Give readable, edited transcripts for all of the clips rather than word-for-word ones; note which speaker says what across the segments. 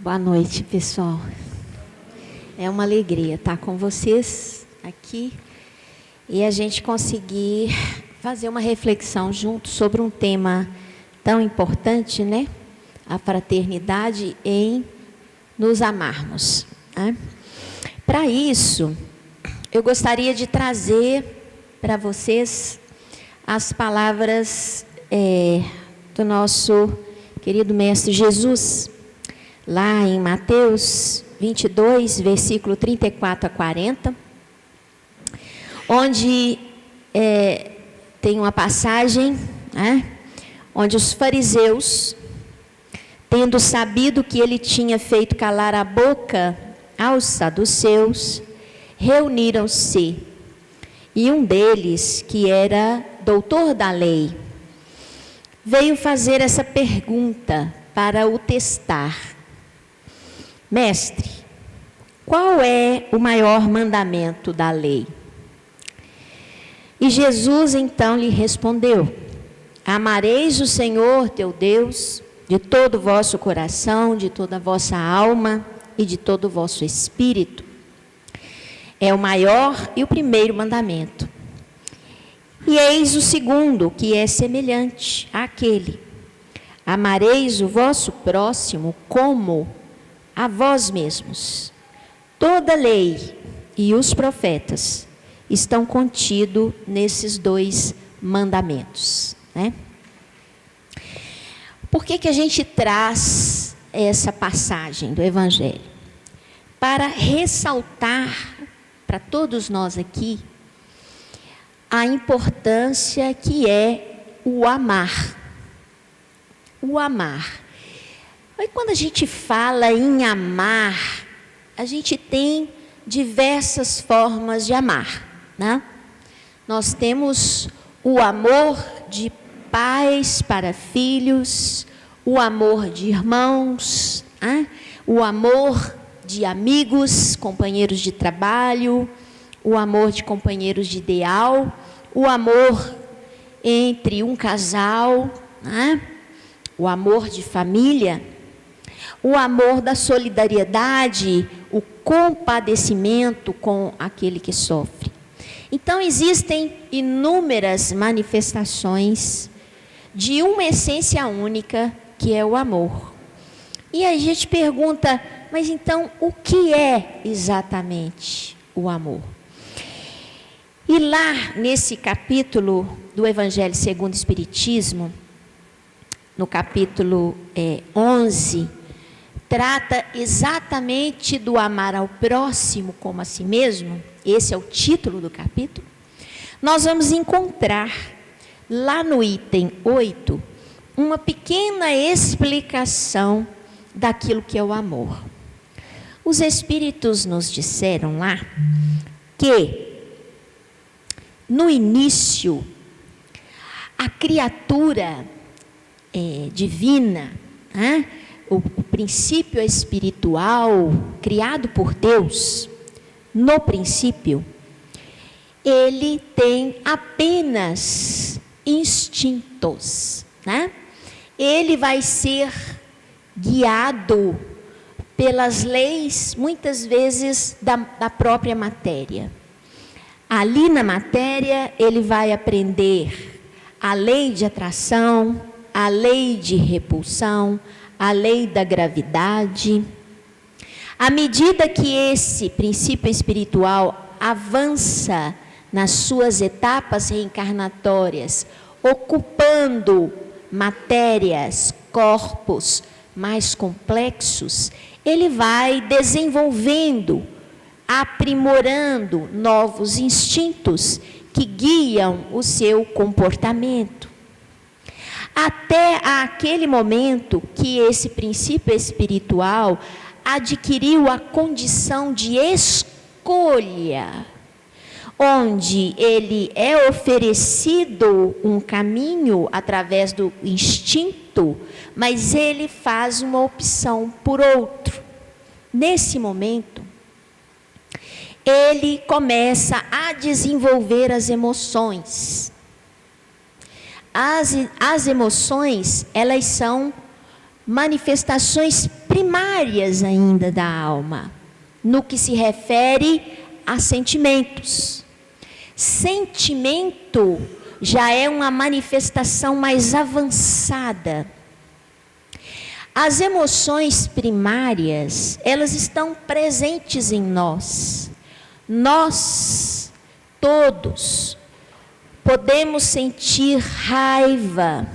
Speaker 1: Boa noite, pessoal. É uma alegria estar com vocês aqui e a gente conseguir fazer uma reflexão junto sobre um tema tão importante, né? A fraternidade em nos amarmos, né? Para isso, eu gostaria de trazer para vocês as palavras do nosso querido Mestre Jesus, lá em Mateus 22, versículo 34 a 40, onde tem uma passagem, né, onde os fariseus, tendo sabido que ele tinha feito calar a boca aos saduceus, reuniram-se, e um deles, que era doutor da lei, veio fazer essa pergunta para o testar: Mestre, qual é o maior mandamento da lei? E Jesus então lhe respondeu: amareis o Senhor teu Deus de todo o vosso coração, de toda a vossa alma e de todo o vosso espírito. É o maior e o primeiro mandamento. E eis o segundo, que é semelhante àquele: amareis o vosso próximo como a vós mesmos. Toda a lei e os profetas estão contidos nesses dois mandamentos, né? Por que a gente traz essa passagem do Evangelho? Para ressaltar para todos nós aqui a importância que é o amar. O amar. Aí quando a gente fala em amar, a gente tem diversas formas de amar, né? Nós temos o amor de pais para filhos, o amor de irmãos, né? O amor de amigos, companheiros de trabalho, o amor de companheiros de ideal, o amor entre um casal, né? O amor de família, o amor da solidariedade, o compadecimento com aquele que sofre. Então, existem inúmeras manifestações de uma essência única, que é o amor. E aí a gente pergunta, mas então, o que é exatamente o amor? E lá, nesse capítulo do Evangelho segundo o Espiritismo, no capítulo 11, trata exatamente do amar ao próximo como a si mesmo. Esse é o título do capítulo. Nós vamos encontrar, lá no item 8, uma pequena explicação daquilo que é o amor. Os Espíritos nos disseram lá que, no início, a criatura divina, né? O princípio espiritual criado por Deus, no princípio, ele tem apenas instintos, né? Ele vai ser guiado pelas leis, muitas vezes, da própria matéria. Ali na matéria, ele vai aprender a lei de atração, a lei de repulsão, a lei da gravidade. À medida que esse princípio espiritual avança nas suas etapas reencarnatórias, ocupando matérias, corpos mais complexos, ele vai desenvolvendo, aprimorando novos instintos que guiam o seu comportamento. Até aquele momento que esse princípio espiritual adquiriu a condição de escolha, onde ele é oferecido um caminho através do instinto, mas ele faz uma opção por outro. Nesse momento, ele começa a desenvolver as emoções. As emoções, elas são manifestações primárias ainda da alma, no que se refere a sentimentos. Sentimento já é uma manifestação mais avançada. As emoções primárias, elas estão presentes em nós. Nós, todos, podemos sentir raiva,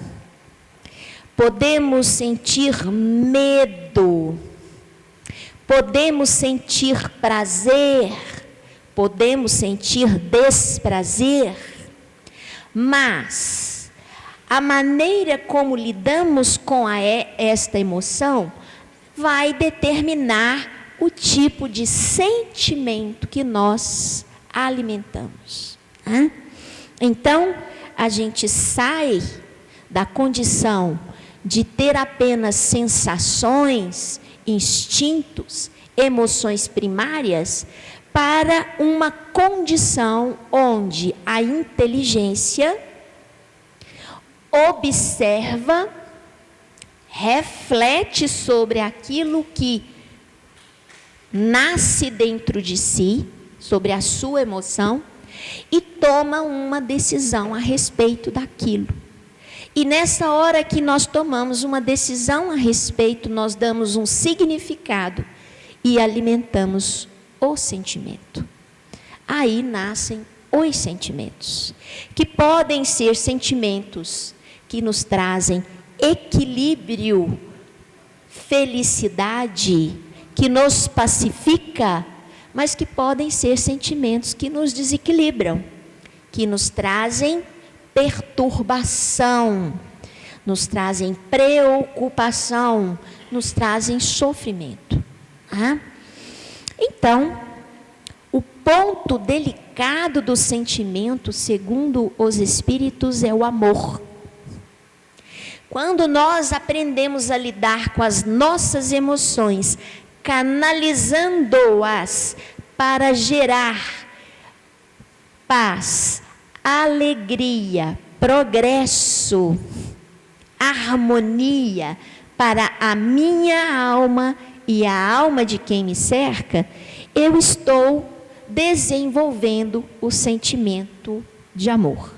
Speaker 1: podemos sentir medo, podemos sentir prazer, podemos sentir desprazer, mas a maneira como lidamos com esta emoção vai determinar o tipo de sentimento que nós alimentamos. Então, a gente sai da condição de ter apenas sensações, instintos, emoções primárias, para uma condição onde a inteligência observa, reflete sobre aquilo que nasce dentro de si, sobre a sua emoção, e toma uma decisão a respeito daquilo. E nessa hora que nós tomamos uma decisão a respeito, nós damos um significado e alimentamos o sentimento. Aí nascem os sentimentos, que podem ser sentimentos que nos trazem equilíbrio, felicidade, que nos pacifica, mas que podem ser sentimentos que nos desequilibram, que nos trazem perturbação, nos trazem preocupação, nos trazem sofrimento. Então, o ponto delicado do sentimento, segundo os espíritos, é o amor. Quando nós aprendemos a lidar com as nossas emoções, canalizando-as para gerar paz, alegria, progresso, harmonia para a minha alma e a alma de quem me cerca, eu estou desenvolvendo o sentimento de amor.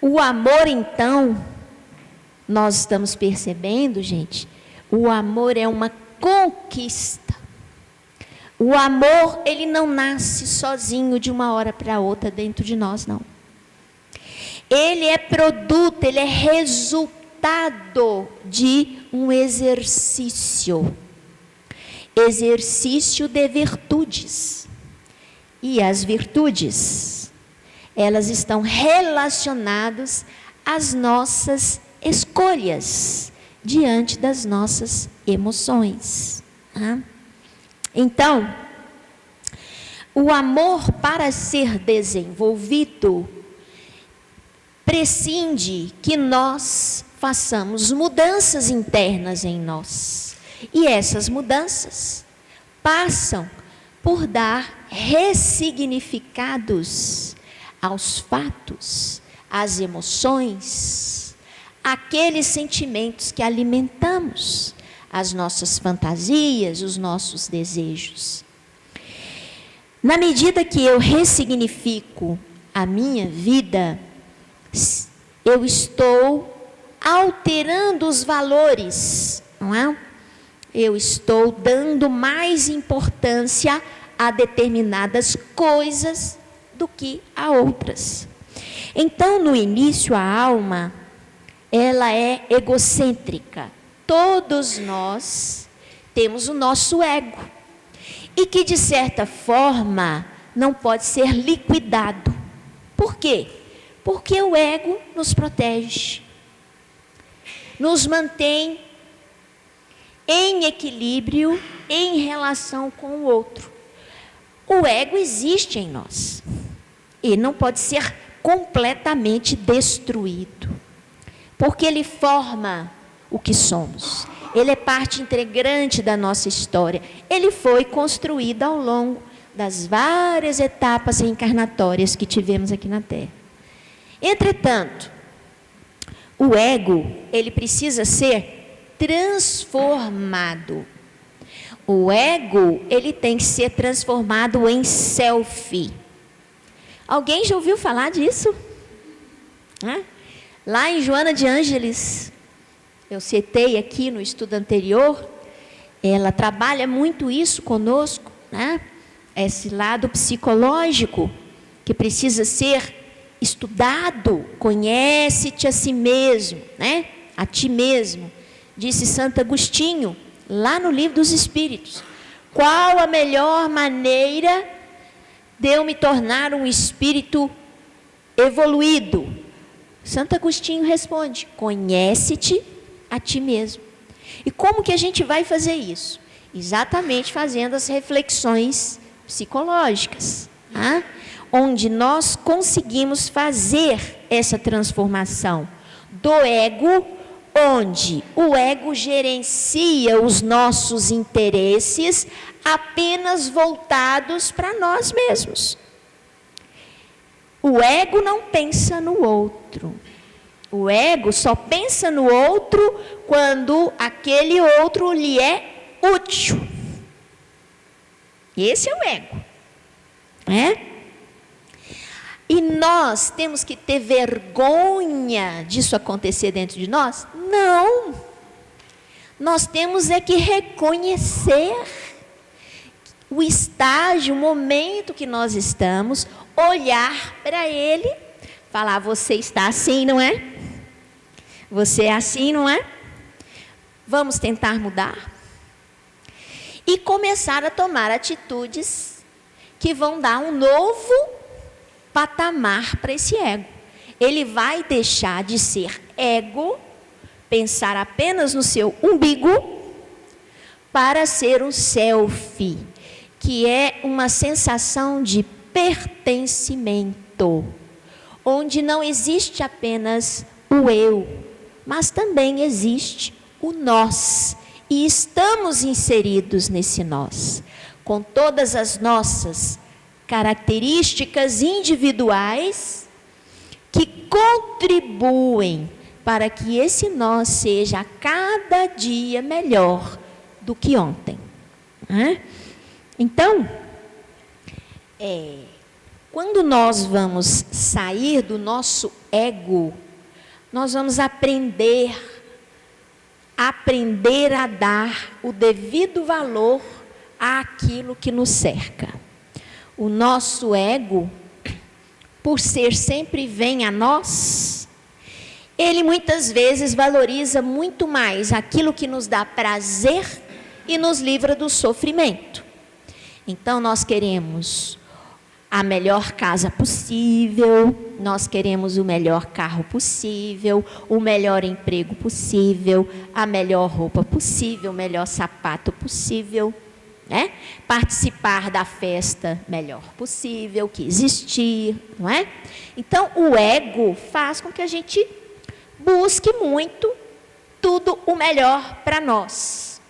Speaker 1: O amor, então, nós estamos percebendo, gente, o amor é uma conquista. O amor, ele não nasce sozinho de uma hora para outra dentro de nós, não. Ele é produto, ele é resultado de um exercício. Exercício de virtudes. E as virtudes, elas estão relacionadas às nossas escolhas diante das nossas emoções. Então, o amor, para ser desenvolvido, prescinde que nós façamos mudanças internas em nós. E essas mudanças passam por dar ressignificados aos fatos, às emoções, aqueles sentimentos que alimentamos, as nossas fantasias, os nossos desejos. Na medida que eu ressignifico a minha vida, eu estou alterando os valores, não é? Eu estou dando mais importância a determinadas coisas do que a outras. Então, no início, a alma, ela é egocêntrica. Todos nós temos o nosso ego. E que, de certa forma, não pode ser liquidado. Por quê? Porque o ego nos protege. Nos mantém em equilíbrio em relação com o outro. O ego existe em nós. E não pode ser completamente destruído. Porque ele forma o que somos. Ele é parte integrante da nossa história. Ele foi construído ao longo das várias etapas reencarnatórias que tivemos aqui na Terra. Entretanto, o ego, ele precisa ser transformado. O ego, ele tem que ser transformado em selfie. Alguém já ouviu falar disso? Lá em Joana de Ângeles, eu citei aqui no estudo anterior, ela trabalha muito isso conosco, né? Esse lado psicológico que precisa ser estudado. Conhece-te a si mesmo, né? A ti mesmo, disse Santo Agostinho, lá no Livro dos Espíritos. Qual a melhor maneira de eu me tornar um espírito evoluído? Santo Agostinho responde: conhece-te a ti mesmo. E como que a gente vai fazer isso? Exatamente fazendo as reflexões psicológicas, onde nós conseguimos fazer essa transformação do ego, onde o ego gerencia os nossos interesses apenas voltados para nós mesmos. O ego não pensa no outro. O ego só pensa no outro quando aquele outro lhe é útil. Esse é o ego, né? E nós temos que ter vergonha disso acontecer dentro de nós? Não. Nós temos é que reconhecer o estágio, o momento que nós estamos, olhar para ele, falar: você está assim, não é? Você é assim, não é? Vamos tentar mudar. E começar a tomar atitudes que vão dar um novo patamar para esse ego. Ele vai deixar de ser ego, pensar apenas no seu umbigo, para ser um selfie, que é uma sensação de pertencimento, onde não existe apenas o eu, mas também existe o nós, e estamos inseridos nesse nós, com todas as nossas características individuais que contribuem para que esse nós seja a cada dia melhor do que ontem. Então, quando nós vamos sair do nosso ego, nós vamos aprender a dar o devido valor àquilo que nos cerca. O nosso ego, por ser sempre vem a nós, ele muitas vezes valoriza muito mais aquilo que nos dá prazer e nos livra do sofrimento. Então nós queremos a melhor casa possível, nós queremos o melhor carro possível, o melhor emprego possível, a melhor roupa possível, o melhor sapato possível, né? Participar da festa melhor possível que existir, não é? Então o ego faz com que a gente busque muito tudo o melhor para nós.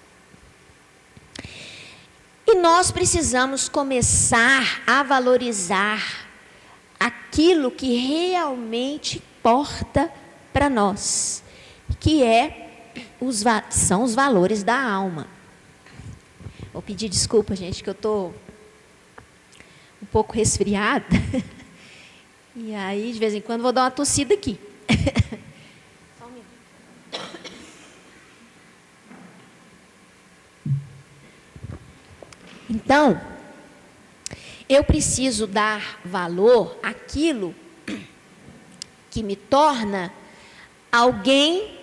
Speaker 1: E nós precisamos começar a valorizar aquilo que realmente importa para nós, que são os valores da alma. Vou pedir desculpa, gente, que eu estou um pouco resfriada. E aí, de vez em quando, vou dar uma tossida aqui. Só um minuto. Então, eu preciso dar valor àquilo que me torna alguém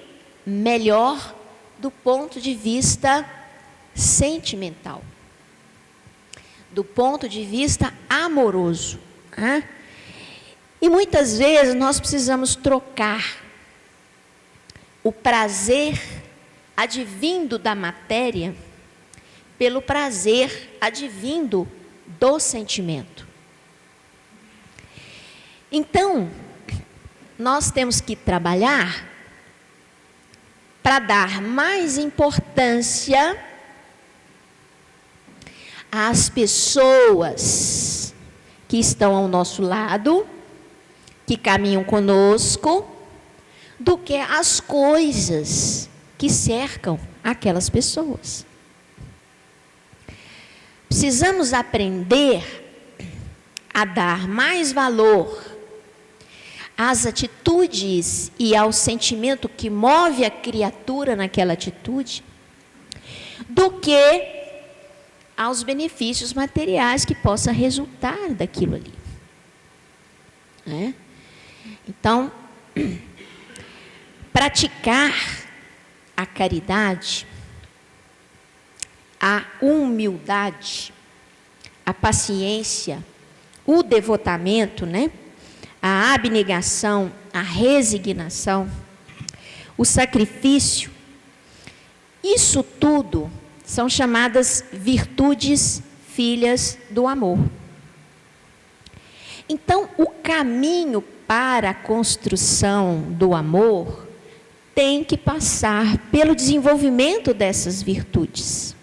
Speaker 1: melhor do ponto de vista sentimental, do ponto de vista amoroso. E muitas vezes nós precisamos trocar o prazer advindo da matéria pelo prazer advindo do sentimento. Então, nós temos que trabalhar para dar mais importância às pessoas que estão ao nosso lado, que caminham conosco, do que às coisas que cercam aquelas pessoas. Precisamos aprender a dar mais valor às atitudes e ao sentimento que move a criatura naquela atitude, do que aos benefícios materiais que possa resultar daquilo ali. Então, praticar a caridade, a humildade, a paciência, o devotamento, a abnegação, a resignação, o sacrifício, isso tudo são chamadas virtudes filhas do amor. Então, o caminho para a construção do amor tem que passar pelo desenvolvimento dessas virtudes.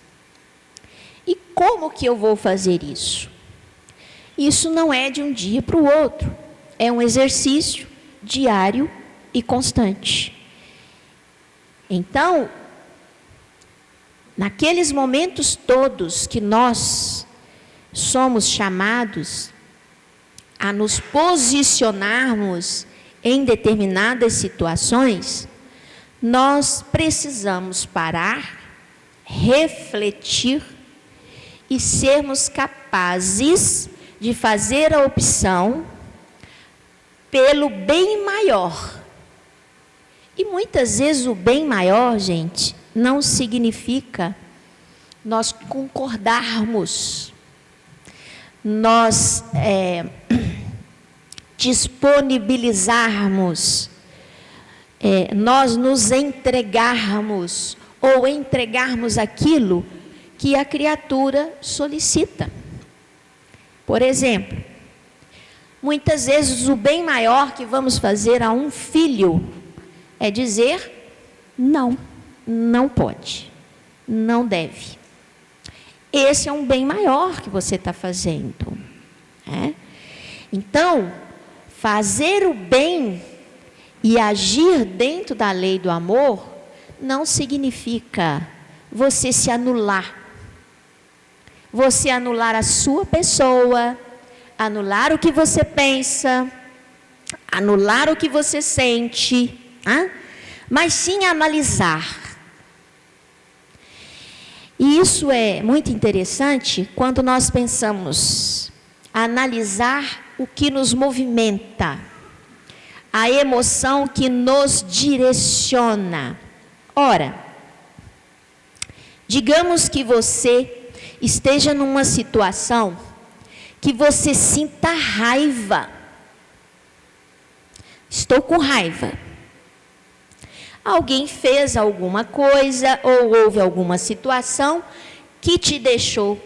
Speaker 1: E como que eu vou fazer isso? Isso não é de um dia para o outro. É um exercício diário e constante. Então, naqueles momentos todos que nós somos chamados a nos posicionarmos em determinadas situações, nós precisamos parar, refletir e sermos capazes de fazer a opção pelo bem maior. E muitas vezes o bem maior, gente, não significa nós concordarmos, nós disponibilizarmos, nós nos entregarmos ou entregarmos aquilo que a criatura solicita. Por exemplo, muitas vezes o bem maior que vamos fazer a um filho é dizer não, não pode, não deve. Esse é um bem maior que você está fazendo. Então, fazer o bem e agir dentro da lei do amor não significa você se anular. Você anular a sua pessoa, anular o que você pensa, anular o que você sente, mas sim analisar. E isso é muito interessante quando nós pensamos analisar o que nos movimenta, a emoção que nos direciona. Ora, digamos que você esteja numa situação que você sinta raiva. Estou com raiva. Alguém fez alguma coisa ou houve alguma situação que te deixou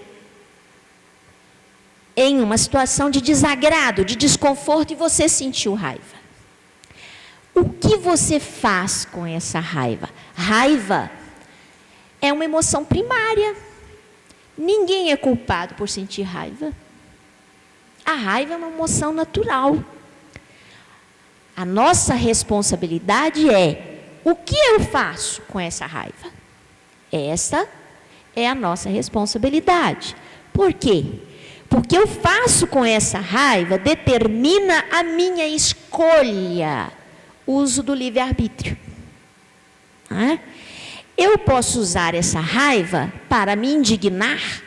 Speaker 1: em uma situação de desagrado, de desconforto, e você sentiu raiva. O que você faz com essa raiva? Raiva é uma emoção primária. Ninguém é culpado por sentir raiva. A raiva é uma emoção natural. A nossa responsabilidade é: o que eu faço com essa raiva? Essa é a nossa responsabilidade. Por quê? Porque eu faço com essa raiva determina a minha escolha, uso do livre-arbítrio. Eu posso usar essa raiva para me indignar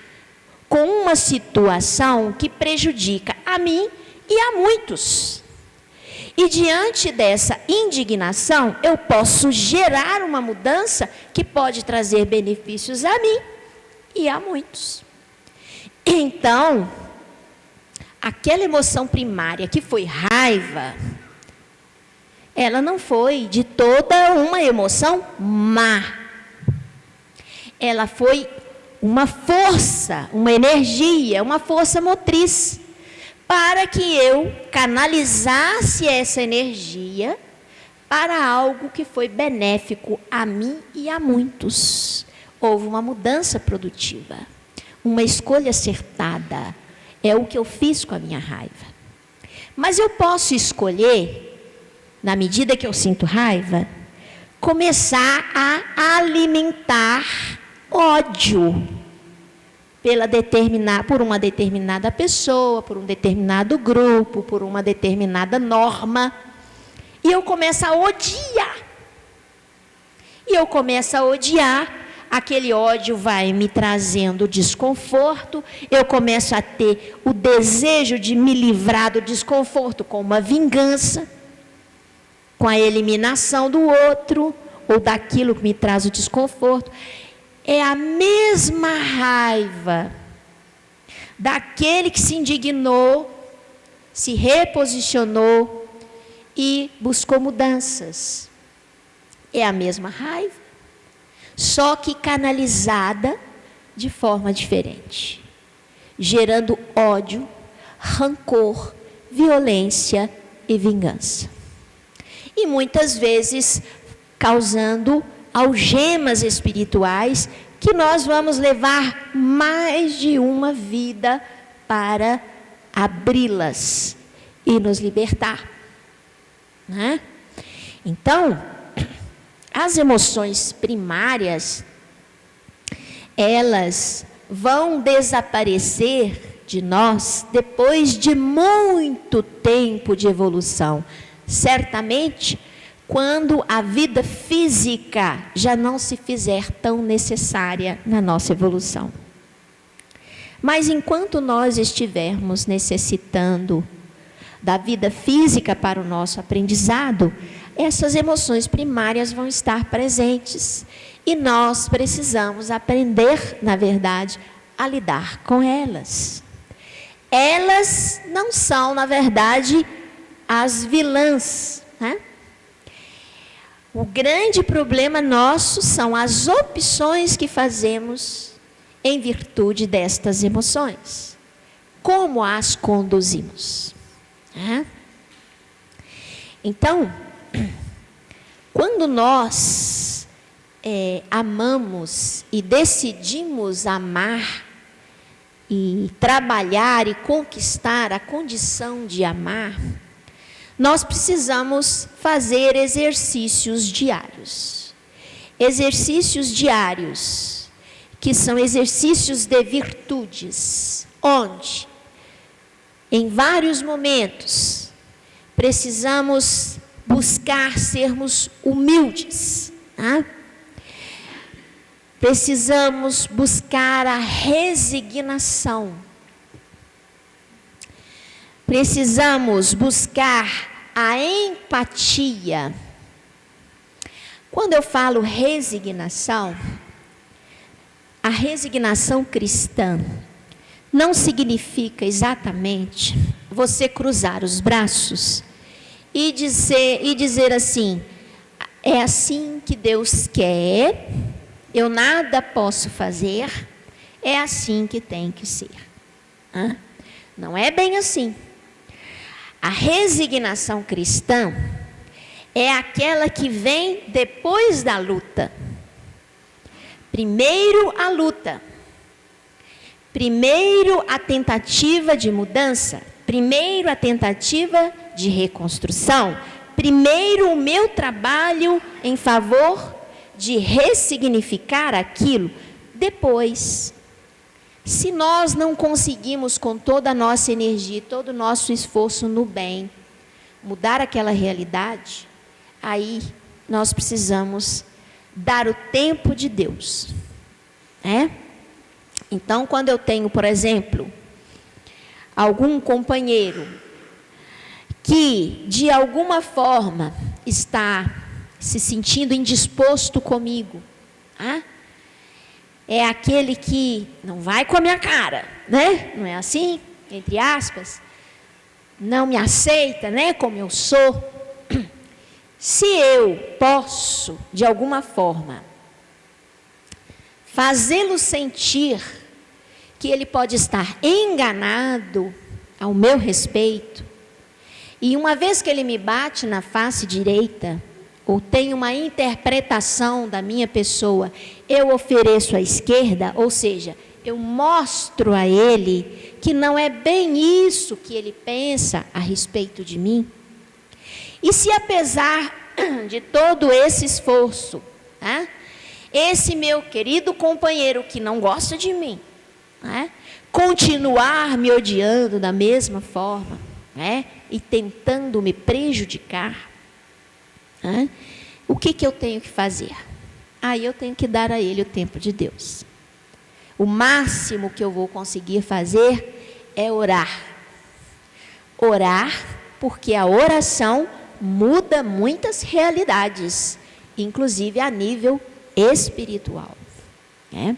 Speaker 1: com uma situação que prejudica a mim e a muitos. E diante dessa indignação, eu posso gerar uma mudança que pode trazer benefícios a mim e a muitos. Então, aquela emoção primária que foi raiva, ela não foi de toda uma emoção má. Ela foi uma força, uma energia, uma força motriz, para que eu canalizasse essa energia para algo que foi benéfico a mim e a muitos. Houve uma mudança produtiva, uma escolha acertada. É o que eu fiz com a minha raiva. Mas eu posso escolher, na medida que eu sinto raiva, começar a alimentar ódio por uma determinada pessoa, por um determinado grupo, por uma determinada norma. E eu começo a odiar. E eu começo a odiar, aquele ódio vai me trazendo desconforto, eu começo a ter o desejo de me livrar do desconforto com uma vingança, com a eliminação do outro, ou daquilo que me traz o desconforto. É a mesma raiva daquele que se indignou, se reposicionou e buscou mudanças. É a mesma raiva, só que canalizada de forma diferente, gerando ódio, rancor, violência e vingança. E muitas vezes causando algemas espirituais que nós vamos levar mais de uma vida para abri-las e nos libertar, né? Então, as emoções primárias, elas vão desaparecer de nós depois de muito tempo de evolução. Certamente, quando a vida física já não se fizer tão necessária na nossa evolução. Mas enquanto nós estivermos necessitando da vida física para o nosso aprendizado, essas emoções primárias vão estar presentes. E nós precisamos aprender, na verdade, a lidar com elas. Elas não são, na verdade, as vilãs, né? O grande problema nosso são as opções que fazemos em virtude destas emoções. Como as conduzimos, né? Então, quando nós amamos e decidimos amar e trabalhar e conquistar a condição de amar, nós precisamos fazer exercícios diários. Exercícios diários, que são exercícios de virtudes, onde, em vários momentos, precisamos buscar sermos humildes, tá? Precisamos buscar a resignação. Precisamos buscar a empatia. Quando eu falo resignação, a resignação cristã não significa exatamente você cruzar os braços e dizer assim, é assim que Deus quer, eu nada posso fazer, é assim que tem que ser. Não é bem assim. A resignação cristã é aquela que vem depois da luta. Primeiro a luta. Primeiro a tentativa de mudança. Primeiro a tentativa de reconstrução. Primeiro o meu trabalho em favor de ressignificar aquilo. Depois, se nós não conseguimos com toda a nossa energia, todo o nosso esforço no bem, mudar aquela realidade, aí nós precisamos dar o tempo de Deus. Então, quando eu tenho, por exemplo, algum companheiro que, de alguma forma, está se sentindo indisposto comigo, é aquele que não vai com a minha cara, né? Não é assim? Entre aspas. Não me aceita, né? Como eu sou. Se eu posso, de alguma forma, fazê-lo sentir que ele pode estar enganado ao meu respeito, e uma vez que ele me bate na face direita, ou tem uma interpretação da minha pessoa, eu ofereço à esquerda, ou seja, eu mostro a ele que não é bem isso que ele pensa a respeito de mim. E se apesar de todo esse esforço, né? Esse meu querido companheiro que não gosta de mim, né? Continuar me odiando da mesma forma, né? E tentando me prejudicar, né? O que eu tenho que fazer? Aí eu tenho que dar a ele o tempo de Deus. O máximo que eu vou conseguir fazer é orar. Orar, porque a oração muda muitas realidades, inclusive a nível espiritual, né?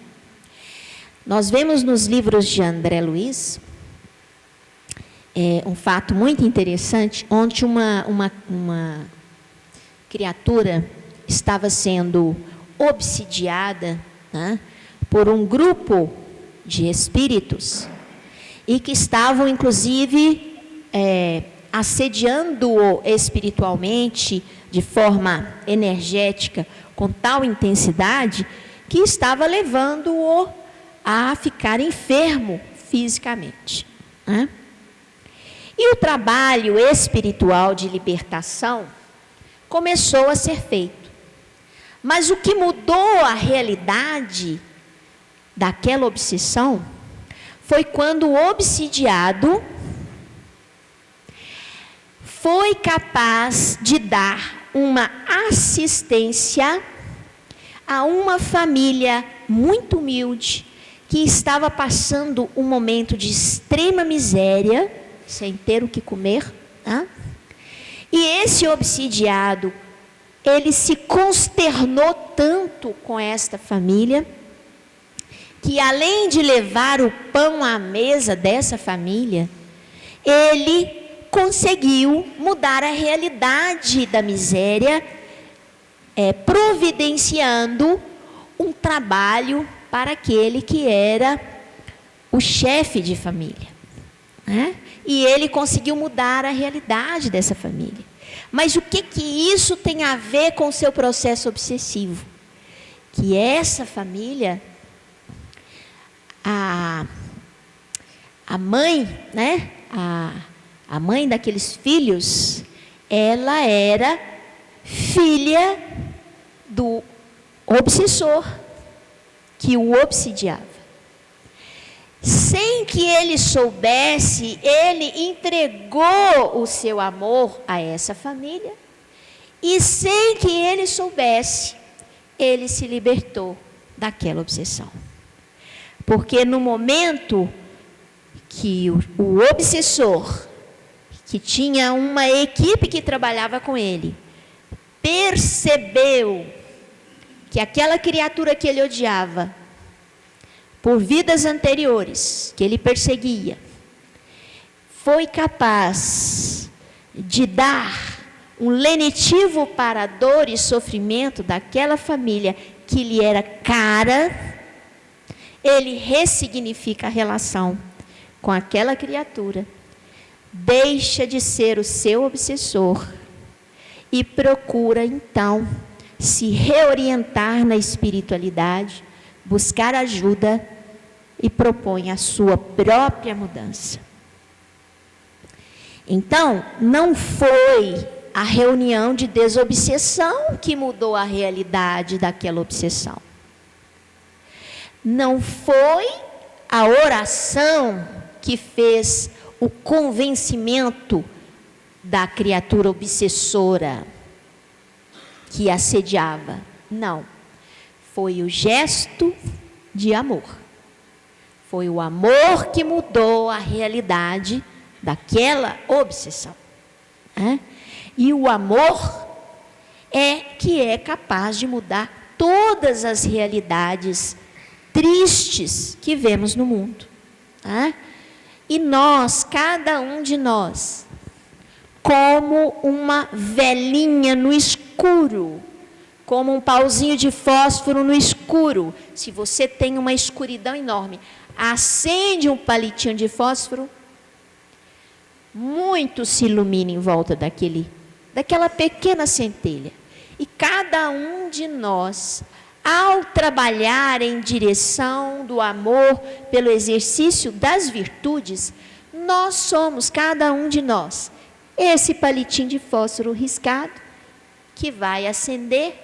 Speaker 1: Nós vemos nos livros de André Luiz um fato muito interessante, onde uma criatura estava sendo obsidiada, né, por um grupo de espíritos e que estavam, inclusive, assediando-o espiritualmente, de forma energética, com tal intensidade, que estava levando-o a ficar enfermo fisicamente, né? E o trabalho espiritual de libertação começou a ser feito. Mas o que mudou a realidade daquela obsessão foi quando o obsidiado foi capaz de dar uma assistência a uma família muito humilde que estava passando um momento de extrema miséria, sem ter o que comer, né? E esse obsidiado, ele se consternou tanto com esta família, que além de levar o pão à mesa dessa família, ele conseguiu mudar a realidade da miséria, providenciando um trabalho para aquele que era o chefe de família, né? E ele conseguiu mudar a realidade dessa família. Mas o que isso tem a ver com o seu processo obsessivo? Que essa família, a mãe, né? A mãe daqueles filhos, ela era filha do obsessor que o obsidiava. Sem que ele soubesse, ele entregou o seu amor a essa família, e sem que ele soubesse, ele se libertou daquela obsessão. Porque no momento que o obsessor, que tinha uma equipe que trabalhava com ele, percebeu que aquela criatura que ele odiava, por vidas anteriores, que ele perseguia, foi capaz de dar um lenitivo para a dor e sofrimento daquela família que lhe era cara, ele ressignifica a relação com aquela criatura, deixa de ser o seu obsessor e procura então se reorientar na espiritualidade, buscar ajuda e propõe a sua própria mudança. Então, não foi a reunião de desobsessão que mudou a realidade daquela obsessão. Não foi a oração que fez o convencimento da criatura obsessora que assediava. Não. Foi o gesto de amor. Foi o amor que mudou a realidade daquela obsessão. E o amor que é capaz de mudar todas as realidades tristes que vemos no mundo. E nós, cada um de nós, como uma velinha no escuro, como um pauzinho de fósforo no escuro. Se você tem uma escuridão enorme, acende um palitinho de fósforo, muito se ilumina em volta daquela pequena centelha. E cada um de nós, ao trabalhar em direção do amor, pelo exercício das virtudes, nós somos, cada um de nós, esse palitinho de fósforo riscado, que vai acender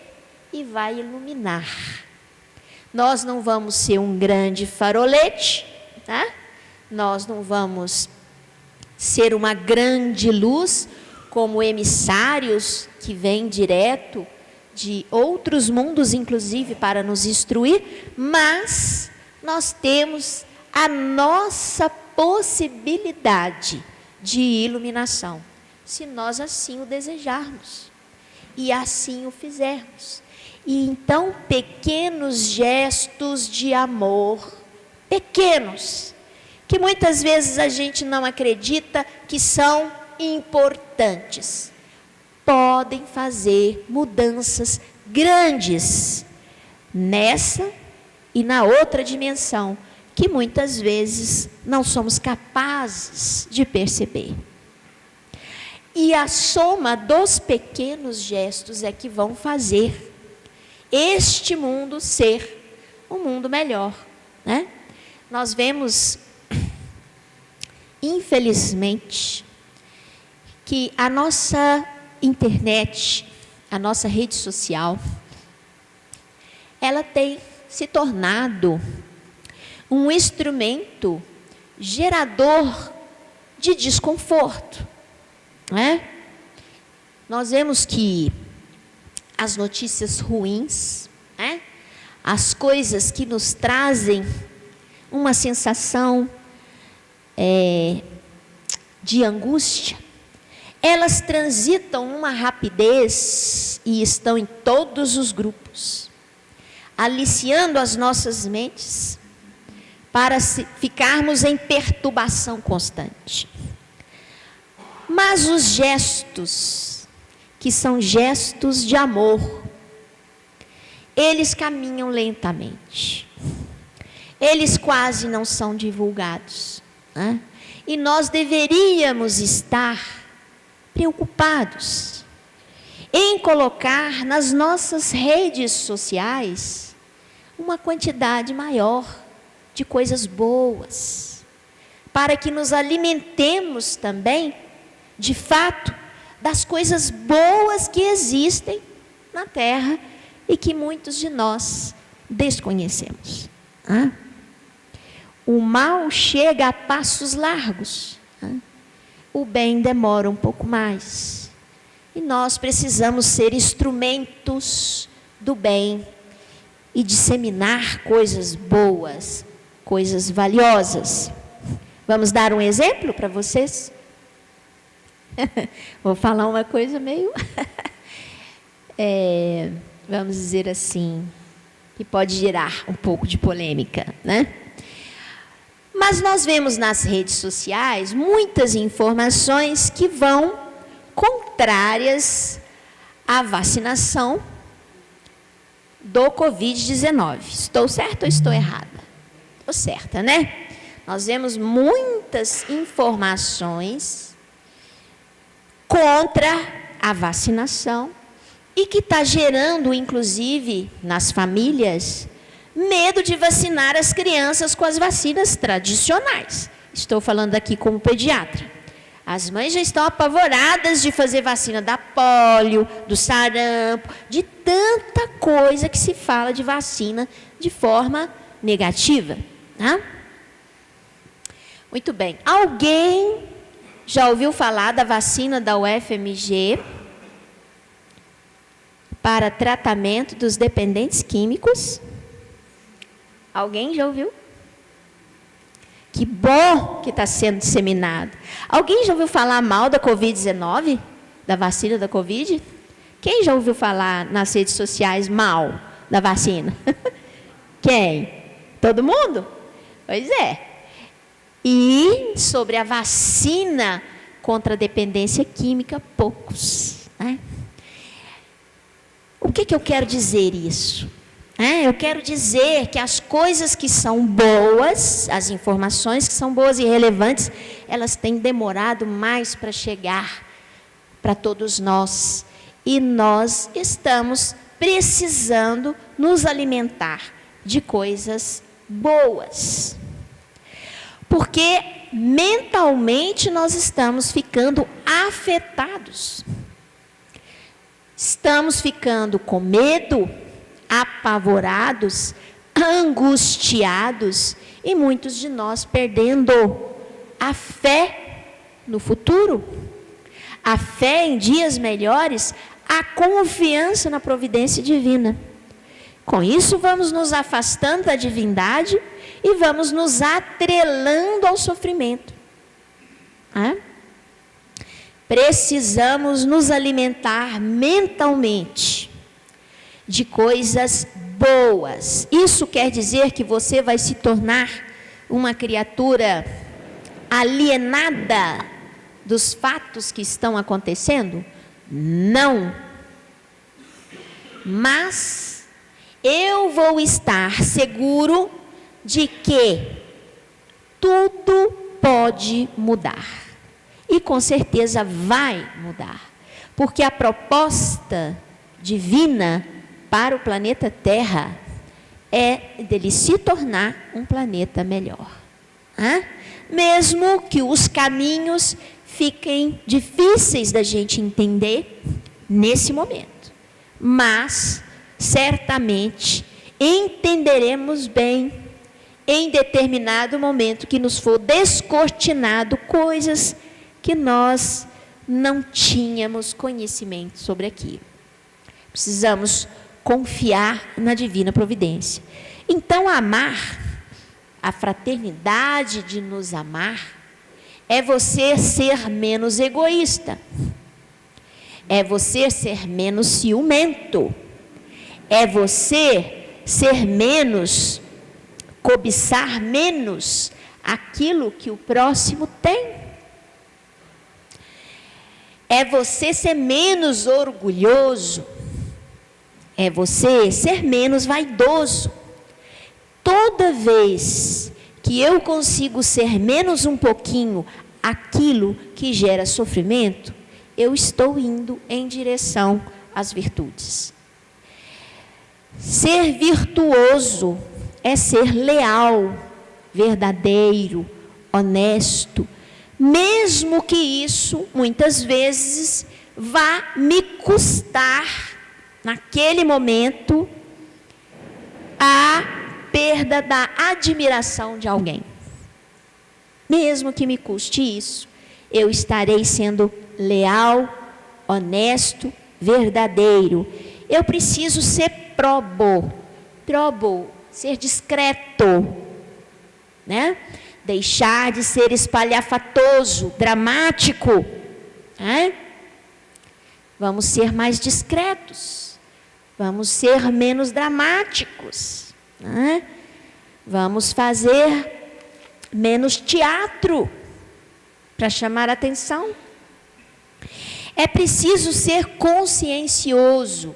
Speaker 1: e vai iluminar. Nós não vamos ser um grande farolete, tá? Nós não vamos ser uma grande luz, como emissários que vêm direto de outros mundos, inclusive, para nos instruir, mas nós temos a nossa possibilidade de iluminação, se nós assim o desejarmos e assim o fizermos. E então, pequenos gestos de amor, pequenos, que muitas vezes a gente não acredita que são importantes, podem fazer mudanças grandes nessa e na outra dimensão, que muitas vezes não somos capazes de perceber. E a soma dos pequenos gestos é que vão fazer este mundo ser um mundo melhor, né? Nós vemos, infelizmente, que a nossa internet, a nossa rede social, ela tem se tornado um instrumento gerador de desconforto, né? Nós vemos que as notícias ruins, né? As coisas que nos trazem uma sensação de angústia, elas transitam numa rapidez e estão em todos os grupos, aliciando as nossas mentes para ficarmos em perturbação constante. Mas os gestos, que são gestos de amor, eles caminham lentamente. Eles quase não são divulgados, né? E nós deveríamos estar preocupados em colocar nas nossas redes sociais uma quantidade maior de coisas boas, para que nos alimentemos também, de fato, das coisas boas que existem na Terra e que muitos de nós desconhecemos. O mal chega a passos largos, o bem demora um pouco mais. E nós precisamos ser instrumentos do bem e disseminar coisas boas, coisas valiosas. Vamos dar um exemplo para vocês? Vou falar uma coisa meio, vamos dizer assim, que pode gerar um pouco de polêmica, né? Mas nós vemos nas redes sociais muitas informações que vão contrárias à vacinação do Covid-19. Estou certa ou estou errada? Estou certa, né? Nós vemos muitas informações contra a vacinação e que está gerando, inclusive, nas famílias, medo de vacinar as crianças com as vacinas tradicionais. Estou falando aqui como pediatra. As mães já estão apavoradas de fazer vacina da pólio, do sarampo, de tanta coisa que se fala de vacina de forma negativa, tá? Muito bem. Alguém já ouviu falar da vacina da UFMG para tratamento dos dependentes químicos? Alguém já ouviu? Que bom que está sendo disseminado. Alguém já ouviu falar mal da Covid-19? Da vacina da Covid? Quem já ouviu falar nas redes sociais mal da vacina? Quem? Todo mundo? Pois é. E sobre a vacina contra a dependência química, poucos, né? O que eu quero dizer isso? Eu quero dizer que as coisas que são boas, as informações que são boas e relevantes, elas têm demorado mais para chegar para todos nós. E nós estamos precisando nos alimentar de coisas boas. Porque mentalmente nós estamos ficando afetados. Estamos ficando com medo, apavorados, angustiados e muitos de nós perdendo a fé no futuro, a fé em dias melhores, a confiança na providência divina. Com isso, vamos nos afastando da divindade e vamos nos atrelando ao sofrimento. Precisamos nos alimentar mentalmente de coisas boas. Isso quer dizer que você vai se tornar uma criatura alienada dos fatos que estão acontecendo? Não. Mas eu vou estar seguro de que tudo pode mudar. E com certeza vai mudar. Porque a proposta divina para o planeta Terra é dele se tornar um planeta melhor. Mesmo que os caminhos fiquem difíceis da gente entender nesse momento. Mas, certamente, entenderemos bem em determinado momento que nos for descortinado coisas que nós não tínhamos conhecimento sobre aquilo. Precisamos confiar na divina providência. Então, amar, a fraternidade de nos amar, é você ser menos egoísta, é você ser menos ciumento, é você ser menos, cobiçar menos aquilo que o próximo tem. É você ser menos orgulhoso, é você ser menos vaidoso. Toda vez que eu consigo ser menos um pouquinho aquilo que gera sofrimento, eu estou indo em direção às virtudes. Ser virtuoso é ser leal, verdadeiro, honesto, mesmo que isso, muitas vezes, vá me custar, naquele momento, a perda da admiração de alguém. Mesmo que me custe isso, eu estarei sendo leal, honesto, verdadeiro. Eu preciso ser probo, ser discreto, né? Deixar de ser espalhafatoso, dramático, né? Vamos ser mais discretos, vamos ser menos dramáticos, né? Vamos fazer menos teatro para chamar a atenção. É preciso ser consciencioso.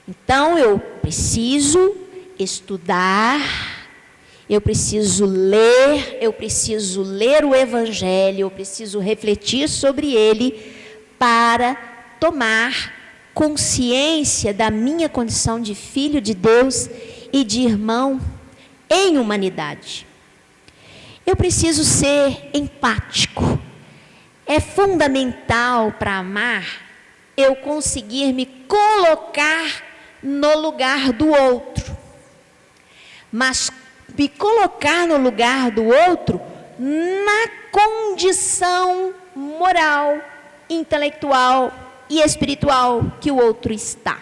Speaker 1: Então, eu preciso estudar, eu preciso ler o Evangelho, eu preciso refletir sobre ele para tomar consciência da minha condição de filho de Deus e de irmão em humanidade. Eu preciso ser empático. É fundamental para amar eu conseguir me colocar no lugar do outro. Mas me colocar no lugar do outro na condição moral, intelectual e espiritual que o outro está.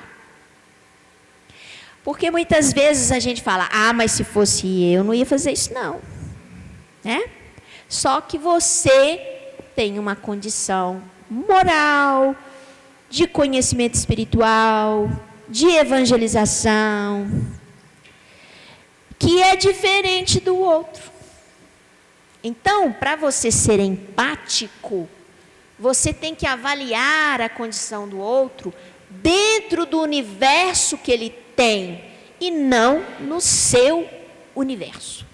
Speaker 1: Porque muitas vezes a gente fala, mas se fosse eu não ia fazer isso não. Né? Só que você tem uma condição moral, de conhecimento espiritual, de evangelização, que é diferente do outro. Então, para você ser empático, você tem que avaliar a condição do outro dentro do universo que ele tem e não no seu universo.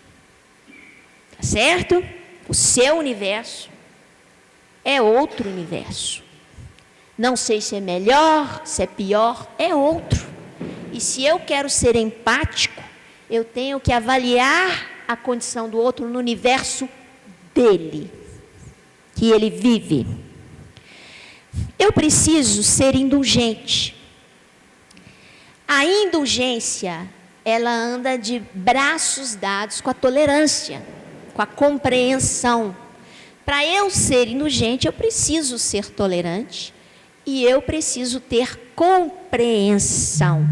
Speaker 1: Tá certo? O seu universo é outro universo. Não sei se é melhor, se é pior, é outro. E se eu quero ser empático, eu tenho que avaliar a condição do outro no universo dele, que ele vive. Eu preciso ser indulgente. A indulgência, ela anda de braços dados com a tolerância, com a compreensão. Para eu ser indulgente, eu preciso ser tolerante e eu preciso ter compreensão.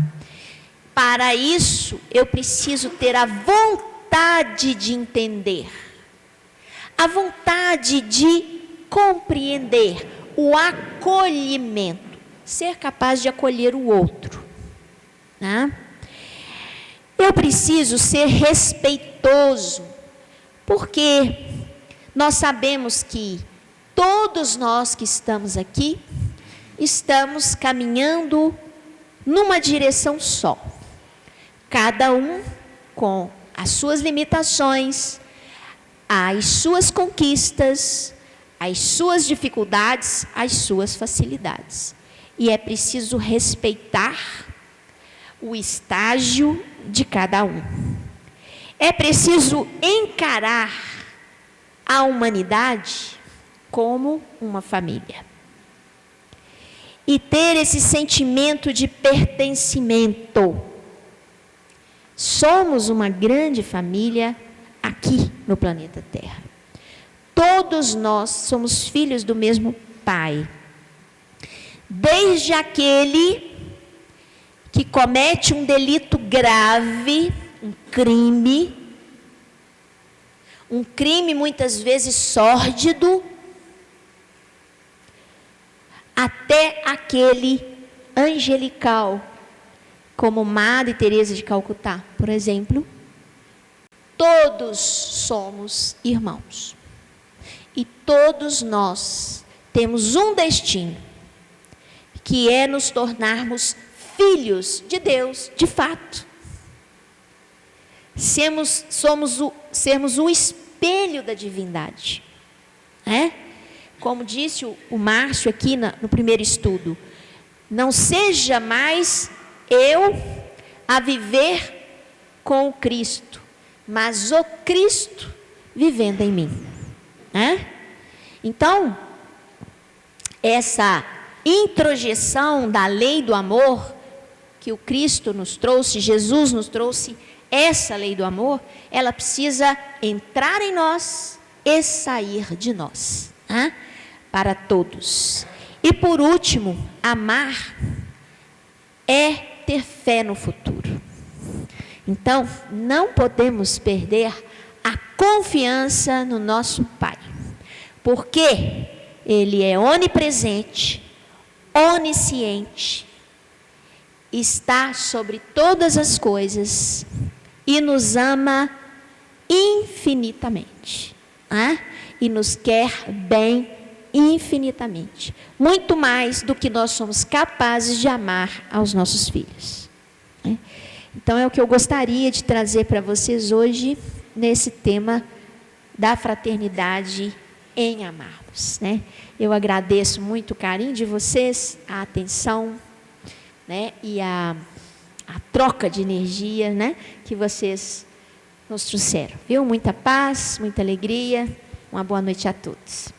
Speaker 1: Para isso, eu preciso ter a vontade de entender, a vontade de compreender, o acolhimento, ser capaz de acolher o outro, né? Eu preciso ser respeitoso, porque nós sabemos que todos nós que estamos aqui, estamos caminhando numa direção só. Cada um com as suas limitações, as suas conquistas, as suas dificuldades, as suas facilidades. E é preciso respeitar o estágio de cada um. É preciso encarar a humanidade como uma família. E ter esse sentimento de pertencimento. Somos uma grande família aqui no planeta Terra. Todos nós somos filhos do mesmo Pai. Desde aquele que comete um delito grave, um crime muitas vezes sórdido, até aquele angelical, como Madre Teresa de Calcutá, por exemplo. Todos somos irmãos. E todos nós temos um destino, que é nos tornarmos filhos de Deus, de fato. Sermos o espelho da divindade. Como disse o Márcio aqui no primeiro estudo, não seja mais eu a viver com o Cristo, mas o Cristo vivendo em mim. Então, essa introjeção da lei do amor que o Cristo nos trouxe, Jesus nos trouxe, essa lei do amor, ela precisa entrar em nós e sair de nós, para todos. E por último, amar é ter fé no futuro. Então, não podemos perder a confiança no nosso Pai, porque Ele é onipresente, onisciente, está sobre todas as coisas e nos ama infinitamente, e nos quer bem infinitamente, muito mais do que nós somos capazes de amar aos nossos filhos. Então é o que eu gostaria de trazer para vocês hoje, nesse tema da fraternidade em amarmos. Eu agradeço muito o carinho de vocês, a atenção, e a troca de energia, que vocês nos trouxeram. Muita paz, muita alegria. Uma boa noite a todos.